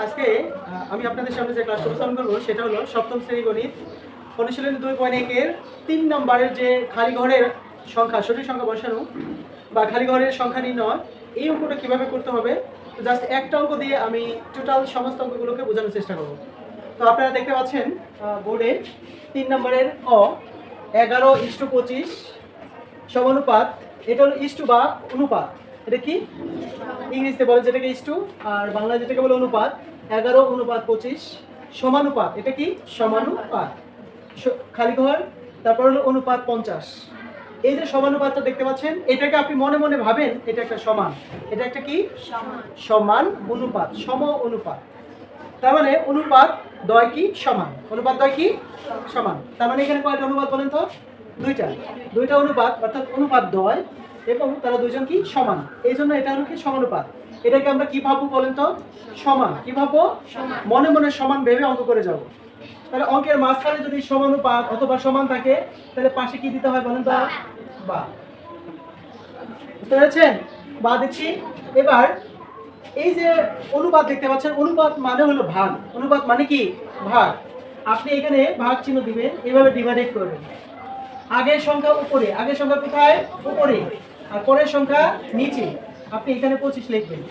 আজকে আমি আপনাদের সামনে যে ক্লাসটা উপস্থাপন করবো সেটা হলো সপ্তম শ্রেণী গণিত অনুশীলনী 2.1 3 নম্বরের যে খালি ঘরের সংখ্যা সঠিক সংখ্যা বসানো বা খালি ঘরের সংখ্যা নির্ণয় এই অঙ্কটা কিভাবে করতে হবে। তো জাস্ট একটা অঙ্ক দিয়ে আমি টোটাল সমস্ত অঙ্কগুলোকে বোঝানোর চেষ্টা করব। তো আপনারা দেখতে পাচ্ছেন বোর্ডে 3 নম্বরের ক 11:25 সমানুপাত। এটা হলো ইস্টু বা অনুপাত। এটা কি ইংরেজিতে বলে যেটাকে ইস্টু, আর বাংলা যেটাকে বলে অনুপাত। 11:25 সমানুপাত। এটা কি সমানুপাত, খালি ঘর। তারপর হলো অনুপাত 50। এই যে সমানুপাতটা দেখতে পাচ্ছেন, এটাকে আপনি মনে মনে ভাবেন এটা একটা সমান। এটা একটা কি সমান অনুপাত, সম অনুপাত। তার মানে অনুপাত দ্বয় কি সমান, অনুপাত দ্বয় কি সমান। তার মানে এখানে কয়টা অনুপাত বলেন তো? দুইটা অনুপাত, অর্থাৎ অনুপাত দ্বয় এবং তারা দুইজন কি সমান। এই জন্য এটা হলো কি সমানুপাত। এটাকে আমরা কি ভাববো বলেন তো? সমান। কি ভাববো? মনে মনে সমান ভেবে অঙ্ক করে যাব। তাহলে অঙ্কের মাঝখানে যদি সমানুপাত অথবা সমান থাকে তাহলে পাশে কি দিতে হয় বলেন তো? বা। বুঝতে পেরেছেন? বা দিচ্ছি। এবার এই যে অনুপাত দেখতে পাচ্ছেন, অনুপাত মানে হলো ভাগ। অনুপাত মানে কি ভাগ। আপনি এখানে ভাগ চিহ্ন দিবেন, এভাবে ডিভাইডেড করবেন। আগের সংখ্যা উপরে, আগের সংখ্যা কোথায়? উপরে, আর পরের সংখ্যা নিচে। আপনি এখানে 25 লিখবেন।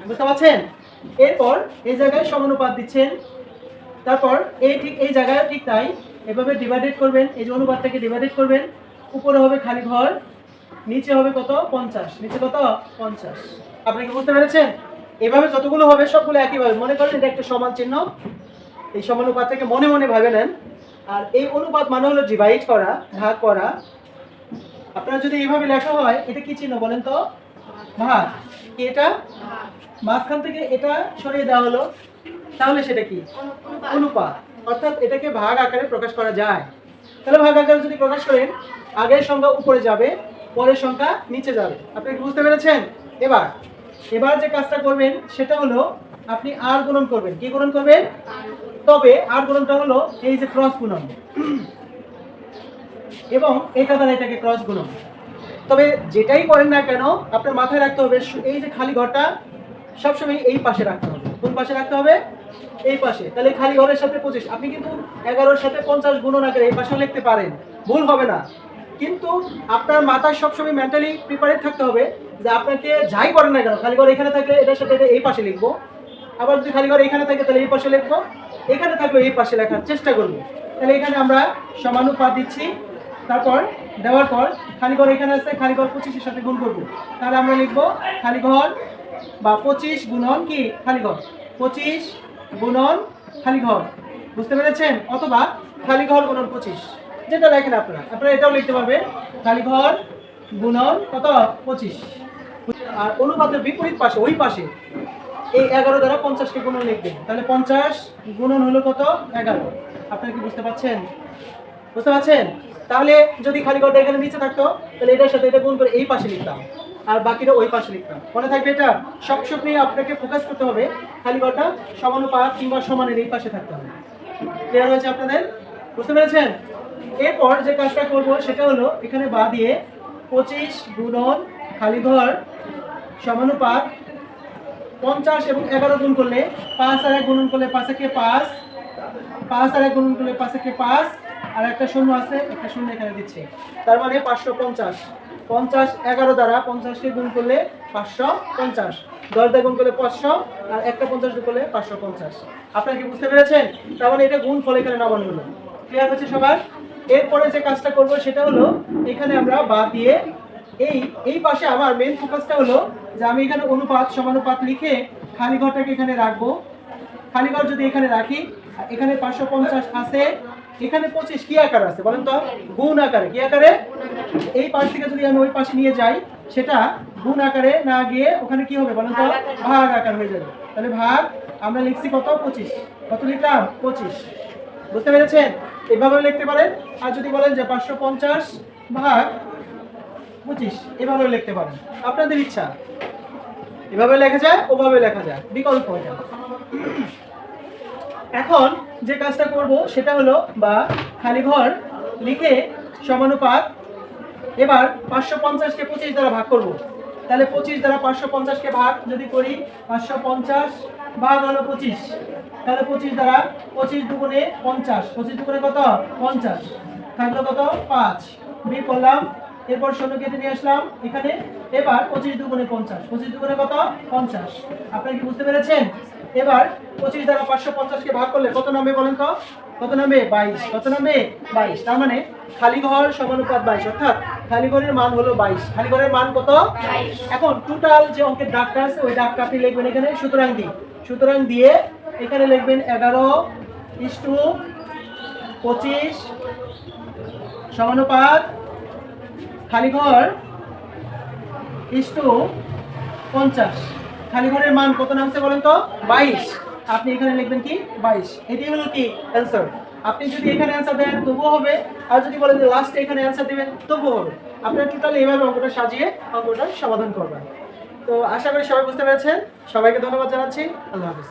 বুঝতে পারছেন? এরপর এই জায়গায় সমানুপাত দিচ্ছেন। তারপর এই জায়গায় ঠিক তাই এভাবে ডিভাইডেড করবেন। এই যে অনুপাতটাকে ডিভাইডেড করবেন। উপরে হবে খালি ঘর, নিচে হবে কত? 50। নিচে কত? 50। আপনি কি বুঝতে পেরেছেন? এভাবে যতগুলো হবে সবগুলো একইভাবে মনে করেন এটা একটা সমান চিহ্ন। এই সমানুপাতটাকে মনে মনে ভাবে নেন। আর এই অনুপাত মানে হলো ডিভাইড করা, ভাগ করা। আপনারা যদি এইভাবে লেখা হয় এটা কি চিহ্ন বলেন তো? ভাগ। কি এটা? মাঝখান থেকে এটা সরিয়ে দেওয়া হলো, তাহলে সেটা কি অনুপাত। অর্থাৎ এটাকে ভাগ আকারে প্রকাশ করা যায়। তাহলে ভাগ আকারে যদি প্রকাশ করেন, আগের সংখ্যা উপরে যাবে, পরের সংখ্যা নিচে যাবে। আপনি কি বুঝতে পেরেছেন? এবার যে কাজটা করবেন সেটা হলো আপনি আর গুণন করবেন। কি গুণন করবেন? তবে আর গুণনটা হলো এই যে ক্রস গুণন, এবং এটা দ্বারা এটাকে ক্রস গুণন। তবে যেটাই করেন না কেন আপনার মাথায় রাখতে হবে এই যে খালি ঘরটা সবসময় এই পাশে রাখতে হবে। কোন পাশে রাখতে হবে? এই পাশে। তাহলে খালি ঘরের সাথে 25, আপনি কিন্তু 11-র সাথে 50 গুণন আকারে এই পাশেও লিখতে পারেন, ভুল হবে না। কিন্তু আপনার মাথায় সবসময় মেন্টালি প্রিপারেড থাকতে হবে যে আপনাকে যাই করেন না কেন, খালি ঘর এখানে থাকলে এটার সাথে এটা এই পাশে লিখবো, আবার যদি খালি ঘর এখানে থাকে তাহলে এই পাশে লিখবো, এখানে থাকলে এই পাশে লেখার চেষ্টা করবো। তাহলে এখানে আমরা সমানুপাত দিচ্ছি। তারপর দেওয়ার পর খালি ঘর এখানে আছে, খালি ঘর 25-এর সাথে গুণ করবো। তাহলে আমরা লিখবো খালি ঘর বা 25 গুণন কি খালি ঘর, 25 গুণন খালি ঘর। বুঝতে পেরেছেন? অথবা খালি ঘর গুণন 25, যেটা লেখেন আপনারা এটাও লিখতে পারবেন। খালি ঘর গুণন কত? 25। আর অনুপাতের বিপরীত পাশে, ওই পাশে এই 11 দ্বারা 50-কে গুণন লিখবেন। তাহলে 50 গুণন হলো কত? 11। আপনারা কি বুঝতে পারছেন? বুঝতে পারছেন? তাহলে যদি খালি ঘরটা এখানে নিচে থাকতো তাহলে এটার সাথে এটা গুণ করে এই পাশে লিখতাম, আর বাকিটা ওই পাশে লিখতাম। মনে থাকবে এটা? সবসময় আপনাকে ফোকাস করতে হবে খালি ঘরটা সমানুপাত কিংবা সমানের এই পাশে থাকতে হবে। ক্লিয়ার হয়েছে আপনাদের? বুঝতে পেরেছেন? এরপর যে কাজটা করব সেটা হলো এখানে বা দিয়ে 25 গুণন খালি ঘর সমানুপাত 50 এবং 11 গুণ করলে 5 আর 1 গুণন করলে 5-একে 5, 5 আর 1 গুণন করলে 5-একে 5, আর একটা শূন্য আছে, একটা শূন্য এখানে দিচ্ছি। তার মানে 550। 50 11 দ্বারা 50-কে গুণ করলে 550, 10 দ্বারা গুণ করলে 500, আর একটা 50 যোগ করলে 550। আপনারা কি বুঝতে পেরেছেন? তার মানে এটা গুণ ফল এখানে নামানো হলো। ক্লিয়ার হচ্ছে সবার? এরপরে যে কাজটা করব সেটা হলো এখানে আমরা বাদ দিয়ে এই পাশে আমার মেন ফোকাসটা হলো যে আমি এখানে অনুপাত সমানুপাত লিখে খালি ঘরটাকে এখানে রাখবো। খালি ঘর যদি এখানে রাখি, এখানে 550 আছে, এখানে 25 কি আকারে আছে বলেন তো? গুণ আকারে। কি আকারে? এই পাশ থেকে যদি আমি ওই পাশে নিয়ে যাই সেটা গুণ আকারে না গিয়ে ওখানে কি হবে বলেন তো? ভাগ আকার হয়ে যাবে। তাহলে ভাগ আমরা লিখছি কত? 25। কত লিখলাম? 25। বুঝতে পেরেছেন? এভাবে লিখতে পারেন। আর যদি বলেন যে 550 ভাগ 25, এভাবে লিখতে পারেন। আপনাদের ইচ্ছা, এভাবে লেখা যায়, ওভাবে লেখা যায়, বিকল্প এটা। এখন যে কাজটা করব সেটা হলো বা খালি ঘর লিখে সমানুপাত। এবার 550-কে 25 দ্বারা ভাগ করব। তাহলে 25 দ্বারা 550-কে ভাগ যদি করি, 550 ভাগ হলো 25, তাহলে 25 দ্বারা 25 দুগুণে 50, 25 দুগুণে কত 50, থাকলো কত 5, বিয়োগ করলাম, এরপর 16 কেটে নিয়ে আসলাম এখানে। এবার 25 দুগুণে 50, 25 দুগুণে কত 50। আপনারা কি বুঝতে পেরেছেন? এবার 25 দ্বারা 550 কে ভাগ করলে কত নামবে বলেন তো? কত নামবে 22, কত নামবে 22। তার মানে খালি ঘর সমানুপাত 22, অর্থাৎ খালি ঘরের মান হলো 22। খালি ঘরের মান কত 22। এখন টোটাল যে অঙ্কের দাগটা আছে ওই দাগটা আপনি লিখবেন এখানে সুতরাং দিয়ে এখানে লিখবেন 11:25 সমানুপাত খালি ঘর ইস্টু 50। খালি ঘরের মান কত নামছে বলেন তো 22। আপনি এখানে লিখবেন কি 22। এটাই হলো কি অ্যান্সার। আপনি যদি এখানে অ্যান্সার দেন তবুও হবে, আর যদি বলেন যে লাস্টে এখানে অ্যান্সার দিবেন তবুও হবে। আপনারা টোটালি এইভাবে অঙ্কটা সাজিয়ে অঙ্কটা সমাধান করবেন। তো আশা করি সবাই বুঝতে পেরেছেন। সবাইকে ধন্যবাদ জানাচ্ছি। আল্লাহ হাফেজ।